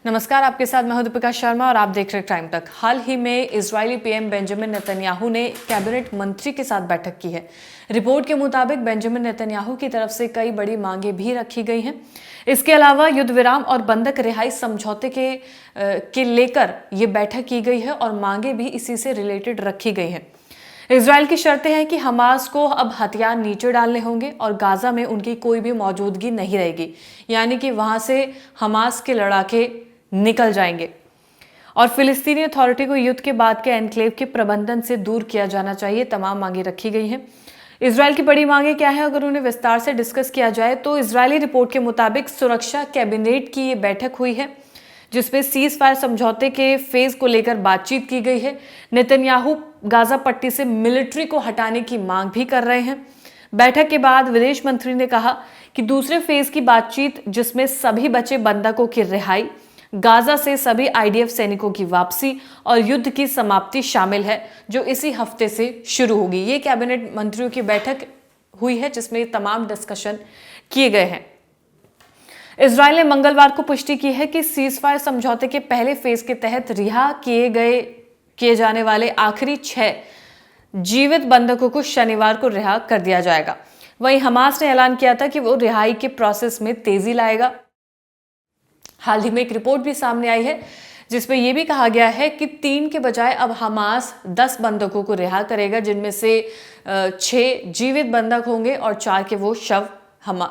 नमस्कार, आपके साथ मैं हूं दीपिका शर्मा और आप देख रहे हैं टाइम तक। हाल ही में इजरायली पीएम बेंजामिन नेतन्याहू ने कैबिनेट मंत्री के साथ बैठक की है। रिपोर्ट के मुताबिक बेंजामिन नेतन्याहू की तरफ से कई बड़ी मांगे भी रखी गई हैं। इसके अलावा युद्ध विराम और बंधक रिहाई समझौते के लेकर ये बैठक की गई है और मांगे भी इसी से रिलेटेड रखी गई हैं। इजराइल की शर्तें हैं कि हमास को अब हथियार नीचे डालने होंगे और गाजा में उनकी कोई भी मौजूदगी नहीं रहेगी, यानी कि वहां से हमास के लड़ाके निकल जाएंगे और फिलिस्तीनी अथॉरिटी को युद्ध के बाद के एनक्लेव के प्रबंधन से दूर किया जाना चाहिए। तमाम मांगे रखी गई हैं। इजराइल की बड़ी मांगे क्या है, अगर उन्हें विस्तार से डिस्कस किया जाए तो इजरायली रिपोर्ट के मुताबिक सुरक्षा कैबिनेट की ये बैठक हुई है जिसमें सीज फायर समझौते के फेज को लेकर बातचीत की गई है। नेतन्याहू गाजा पट्टी से मिलिट्री को हटाने की मांग भी कर रहे हैं। बैठक के बाद विदेश मंत्री ने कहा कि दूसरे फेज की बातचीत, जिसमें सभी बचे बंधकों की रिहाई, गाजा से सभी आईडीएफ सैनिकों की वापसी और युद्ध की समाप्ति शामिल है, जो इसी हफ्ते से शुरू होगी। ये कैबिनेट मंत्रियों की बैठक हुई है जिसमें तमाम डिस्कशन किए गए हैं। इजरायल ने मंगलवार को पुष्टि की है कि सीजफायर समझौते के पहले फेज के तहत रिहा किए जाने वाले आखिरी 6 जीवित बंधकों को शनिवार को रिहा कर दिया जाएगा। वहीं हमास ने ऐलान किया था कि वो रिहाई के प्रोसेस में तेजी लाएगा। हाल ही में एक रिपोर्ट भी सामने आई है जिसमें यह भी कहा गया है कि 3 के बजाय अब हमास 10 बंधकों को रिहा करेगा, जिनमें से 6 जीवित बंधक होंगे और 4 के वो शव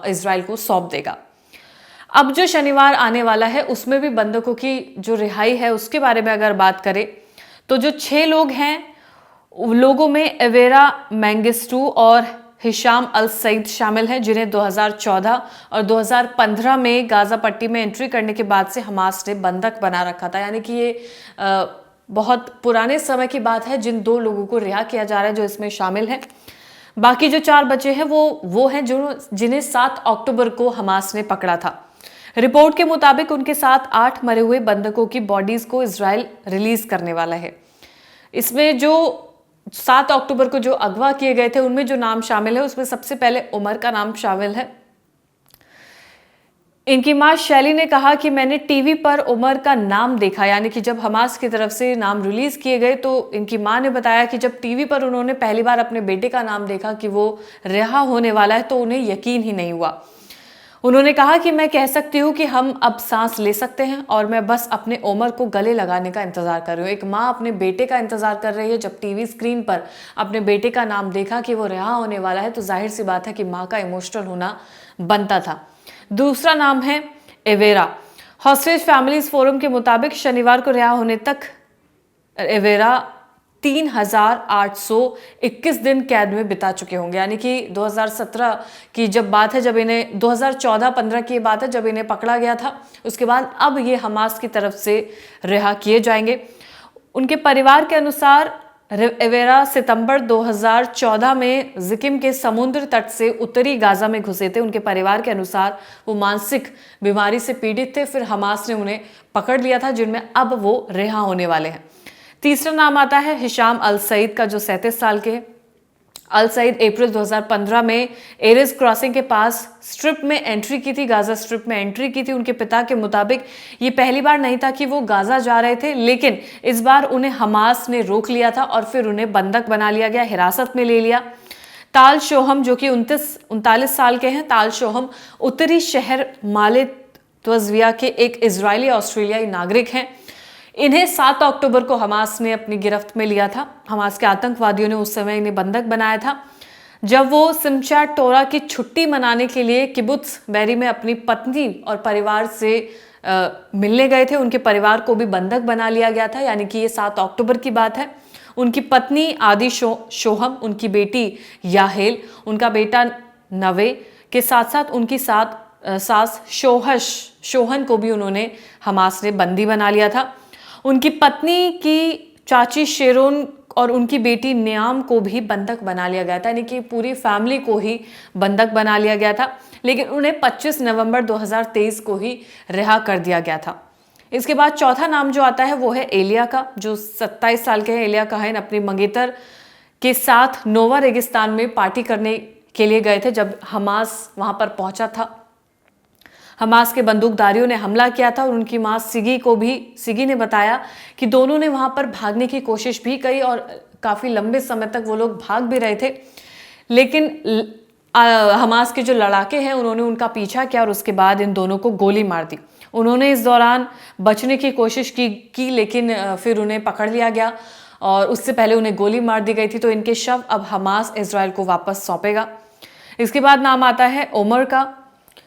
इजराइल को सौंप देगा। अब जो शनिवार आने वाला है उसमें भी बंधकों की जो रिहाई है उसके बारे में अगर बात करें तो जो 6 लोग हैं, लोगों में एवेरा मेंगिस्टू और हिशाम अल सईद शामिल हैं, जिन्हें 2014 और 2015 में गाजा पट्टी में एंट्री करने के बाद से हमास ने बंधक बना रखा था। यानी कि ये बहुत पुराने समय की बात है जिन 2 लोगों को रिहा किया जा रहा है जो इसमें शामिल हैं। बाकी जो 4 बचे हैं वो हैं जिन्हें 7 अक्टूबर को हमास ने पकड़ा था। रिपोर्ट के मुताबिक उनके साथ 8 मरे हुए बंधकों की बॉडीज को इजराइल रिलीज करने वाला है। इसमें जो 7 अक्टूबर को जो अगवा किए गए थे उनमें जो नाम शामिल है उसमें सबसे पहले उमर का नाम शामिल है। इनकी मां शैली ने कहा कि मैंने टीवी पर उमर का नाम देखा, यानी कि जब हमास की तरफ से नाम रिलीज किए गए तो इनकी मां ने बताया कि जब टीवी पर उन्होंने पहली बार अपने बेटे का नाम देखा कि वो रिहा होने वाला है तो उन्हें यकीन ही नहीं हुआ। उन्होंने कहा कि मैं कह सकती हूँ कि हम अब सांस ले सकते हैं और मैं बस अपने उमर को गले लगाने का इंतजार कर रही हूँ। एक माँ अपने बेटे का इंतजार कर रही है। जब टीवी स्क्रीन पर अपने बेटे का नाम देखा कि वो रिहा होने वाला है तो जाहिर सी बात है कि माँ का इमोशनल होना बनता था। दूसरा नाम है एवेरा। हॉस्टेज फैमिलीज फोरम के मुताबिक शनिवार को रिहा होने तक एवेरा 3821 दिन कैद में बिता चुके होंगे। यानी कि 2017 की जब बात है, जब इन्हें 2014-15 की बात है जब इन्हें पकड़ा गया था। उसके बाद अब ये हमास की तरफ से रिहा किए जाएंगे। उनके परिवार के अनुसार एवेरा सितंबर 2014 में जिकिम के समुद्र तट से उत्तरी गाजा में घुसे थे। उनके परिवार के अनुसार वो मानसिक बीमारी से पीड़ित थे, फिर हमास ने उन्हें पकड़ लिया था, जिनमें अब वो रिहा होने वाले हैं। तीसरा नाम आता है हिशाम अल सईद का, जो 37 साल के हैं। अल सईद अप्रैल 2015 में एरिस क्रॉसिंग के पास स्ट्रिप में एंट्री की थी, गाजा स्ट्रिप में एंट्री की थी। उनके पिता के मुताबिक ये पहली बार नहीं था कि वो गाजा जा रहे थे, लेकिन इस बार उन्हें हमास ने रोक लिया था और फिर उन्हें बंधक बना लिया गया, हिरासत में ले लिया। ताल शोहम, जो कि 39 साल के हैं, ताल शोहम उत्तरी शहर माले त्वजविया के एक इजरायली ऑस्ट्रेलियाई नागरिक हैं। इन्हें 7 अक्टूबर को हमास ने अपनी गिरफ्त में लिया था। हमास के आतंकवादियों ने उस समय इन्हें बंधक बनाया था जब वो सिमचाट टोरा की छुट्टी मनाने के लिए किबुत्स बेरी में अपनी पत्नी और परिवार से मिलने गए थे। उनके परिवार को भी बंधक बना लिया गया था, यानी कि ये 7 अक्टूबर की बात है। उनकी पत्नी आदि शोहम, उनकी बेटी याहेल, उनका बेटा नवे के साथ साथ उनकी सास शोहन को भी उन्होंने हमास ने बंदी बना लिया था। उनकी पत्नी की चाची शेरोन और उनकी बेटी नियाम को भी बंधक बना लिया गया था, यानी कि पूरी फैमिली को ही बंधक बना लिया गया था, लेकिन उन्हें 25 नवंबर 2023 को ही रिहा कर दिया गया था। इसके बाद चौथा नाम जो आता है वो है एलिया का, जो 27 साल के हैं। एलिया कहान अपनी मंगेतर के साथ नोवा रेगिस्तान में पार्टी करने के लिए गए थे जब हमास वहां पर पहुंचा था। हमास के बंदूकधारियों ने हमला किया था और उनकी मां सिगी ने बताया कि दोनों ने वहां पर भागने की कोशिश भी की और काफी लंबे समय तक वो लोग भाग भी रहे थे, लेकिन हमास के जो लड़ाके हैं उन्होंने उनका पीछा किया और उसके बाद इन दोनों को गोली मार दी। उन्होंने इस दौरान बचने की कोशिश की लेकिन फिर उन्हें पकड़ लिया गया और उससे पहले उन्हें गोली मार दी गई थी। तो इनके शव अब हमास इजराइल को वापस सौंपेगा। इसके बाद नाम आता है ओमर का,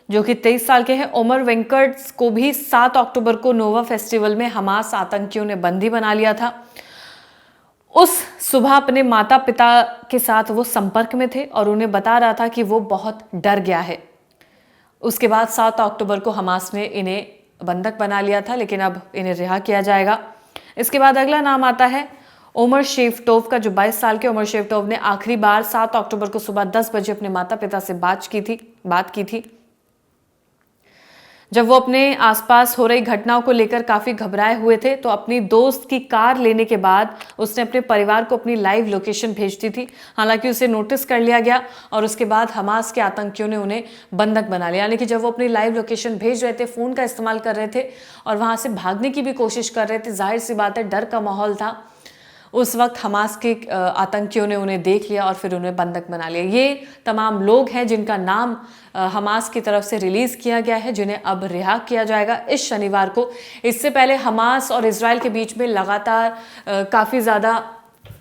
जो कि 23 साल के हैं। ओमर वेंकट्स को भी 7 अक्टूबर को नोवा फेस्टिवल में हमास आतंकियों ने बंदी बना लिया था। उस सुबह अपने माता पिता के साथ वो संपर्क में थे और उन्हें बता रहा था कि वो बहुत डर गया है। उसके बाद 7 अक्टूबर को हमास ने इन्हें बंधक बना लिया था, लेकिन अब इन्हें रिहा किया जाएगा। इसके बाद अगला नाम आता है ओमर शेवटोव का, जो 22 साल के ओमर शेवटोव ने आखिरी बार 7 अक्टूबर को सुबह 10 बजे अपने माता पिता से बात की थी। जब वो अपने आसपास हो रही घटनाओं को लेकर काफी घबराए हुए थे, तो अपनी दोस्त की कार लेने के बाद उसने अपने परिवार को अपनी लाइव लोकेशन भेज दी थी। हालांकि उसे नोटिस कर लिया गया और उसके बाद हमास के आतंकियों ने उन्हें बंधक बना लिया। यानी कि जब वो अपनी लाइव लोकेशन भेज रहे थे, फोन का इस्तेमाल कर रहे थे और वहां से भागने की भी कोशिश कर रहे थे, जाहिर सी बात है डर का माहौल था। उस वक्त हमास के आतंकियों ने उन्हें देख लिया और फिर उन्हें बंधक बना लिया। ये तमाम लोग हैं जिनका नाम हमास की तरफ से रिलीज किया गया है, जिन्हें अब रिहा किया जाएगा इस शनिवार को। इससे पहले हमास और इजराइल के बीच में लगातार काफ़ी ज़्यादा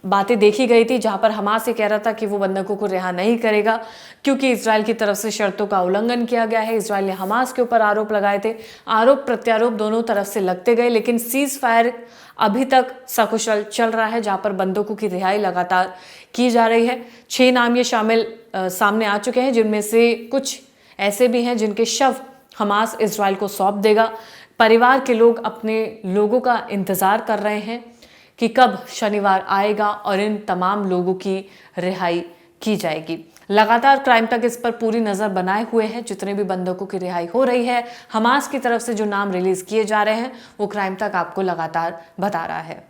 बातें देखी गई थी, जहां पर हमास ये कह रहा था कि वो बंधकों को रिहा नहीं करेगा क्योंकि इजराइल की तरफ से शर्तों का उल्लंघन किया गया है। इजराइल ने हमास के ऊपर आरोप लगाए थे, आरोप प्रत्यारोप दोनों तरफ से लगते गए, लेकिन सीज फायर अभी तक सकुशल चल रहा है, जहां पर बंधकों की रिहाई लगातार की जा रही है। 6 नाम ये सामने आ चुके हैं, जिनमें से कुछ ऐसे भी हैं जिनके शव हमास इजराइल को सौंप देगा। परिवार के लोग अपने लोगों का इंतजार कर रहे हैं कि कब शनिवार आएगा और इन तमाम लोगों की रिहाई की जाएगी। लगातार क्राइम तक इस पर पूरी नज़र बनाए हुए हैं। जितने भी बंधकों की रिहाई हो रही है, हमास की तरफ से जो नाम रिलीज किए जा रहे हैं, वो क्राइम तक आपको लगातार बता रहा है।